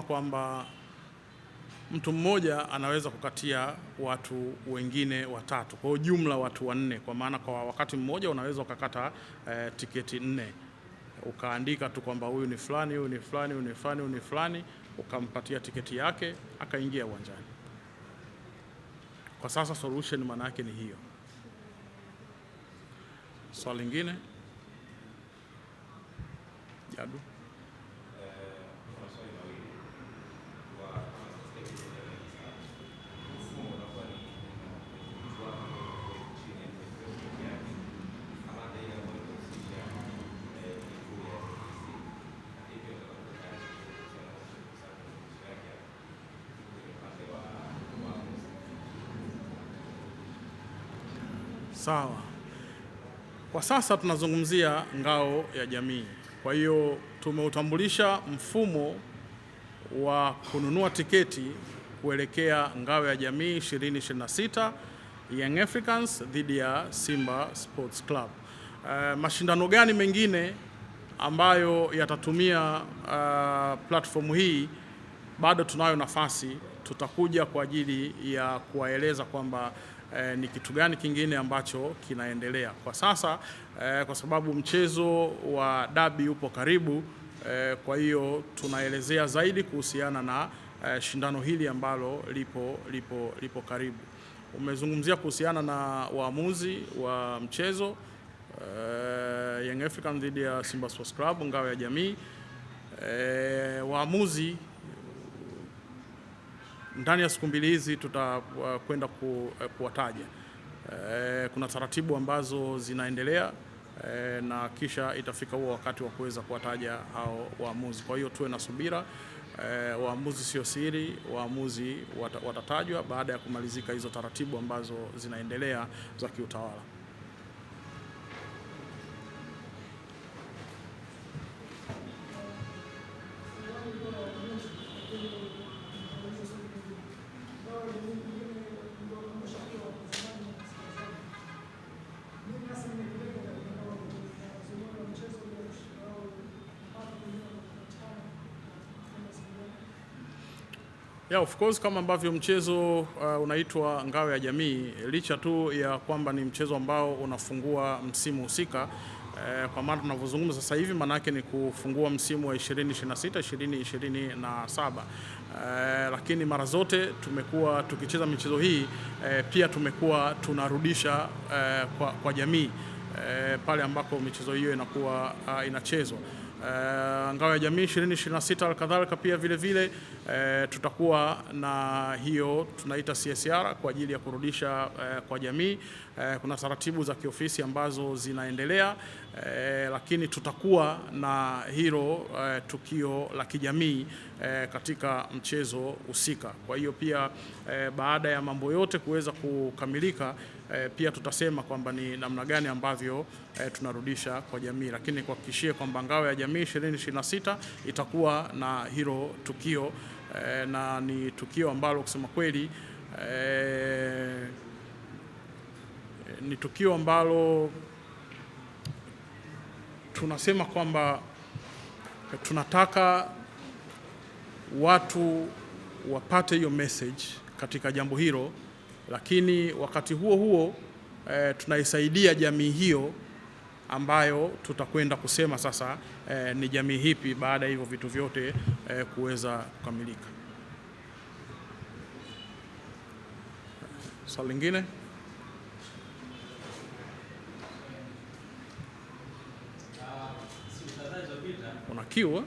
kwamba mtu mmoja anaweza kukatia watu wengine watatu, kwa jumla watu wanne, kwa maana kwa wakati mmoja unaweza ukakata tiketi 4, ukaandika tu kwamba huyu ni fulani, huyu ni fulani, huyu ni fulani, huyu ni fulani, ukampatia tiketi yake akaingia uwanjani. Kwa sasa solution maana yake ni hiyo. Swali lingine? Jadu. Sawa. Kwa sasa tunazungumzia ngao ya jamii. Kwa hiyo tumeutambulisha mfumo wa kununua tiketi kuelekea ngao ya jamii 2026 Young Africans dhidi ya Simba Sports Club. Mashindano gani mengine ambayo yatatumia platform hii? Bado tunayo nafasi, tutakuja kwa ajili ya kuwaeleza kwamba ni kitu gani kingine ambacho kinaendelea kwa sasa, kwa sababu mchezo wa dabi upo karibu. Kwa hiyo tunaelezea zaidi kuhusiana na shindano hili ambalo lipo karibu. Umezungumzia kuhusiana na waamuzi wa mchezo Young Africans dhidi ya Simba Sports Club ngao ya jamii. Waamuzi ndani ya siku mbili hizi tutakwenda kuwataja. Kuna taratibu ambazo zinaendelea na kisha itafika huo wakati wa kuweza kuwataja hao waamuzi. Kwa hiyo tuwe na subira. Waamuzi sio siri, waamuzi watatajwa baada ya kumalizika hizo taratibu ambazo zinaendelea za kiutawala. Yeah, of course, kama ambavyo mchezo unaitwa ngao ya jamii, licha tu ya kwamba ni mchezo ambao unafungua msimu husika, kwa maana tunavyozungumza sasa hivi maana yake ni kufungua msimu wa 2026 2027. Lakini mara zote tumekuwa tukicheza michezo hii, pia tumekuwa tunarudisha kwa jamii pale ambako michezo hiyo inakuwa inachezwa. Ngao ya jamii 2026 kadhalika pia vile tutakuwa na hiyo tunaita CSR kwa ajili ya kurudisha kwa jamii. Kuna taratibu za kiofisi ambazo zinaendelea, lakini tutakuwa na hilo tukio la kijamii katika mchezo husika. Kwa hiyo pia baada ya mambo yote kuweza kukamilika, pia tutasema kwamba ni namna gani ambavyo tunarudisha kwa jamii, lakini kuhakikishia kwamba ngao ya jamii 2026 itakuwa na hilo tukio, na ni tukio ambalo kusema kweli ni tukio ambalo tunasema kwamba tunataka watu wapate hiyo message katika jambo hilo, lakini wakati huo huo tunaisaidia jamii hiyo ambayo tutakwenda kusema sasa ni jamii hipi baada ya hivyo vitu vyote kuweza kukamilika. Swali lingine? Una kiu?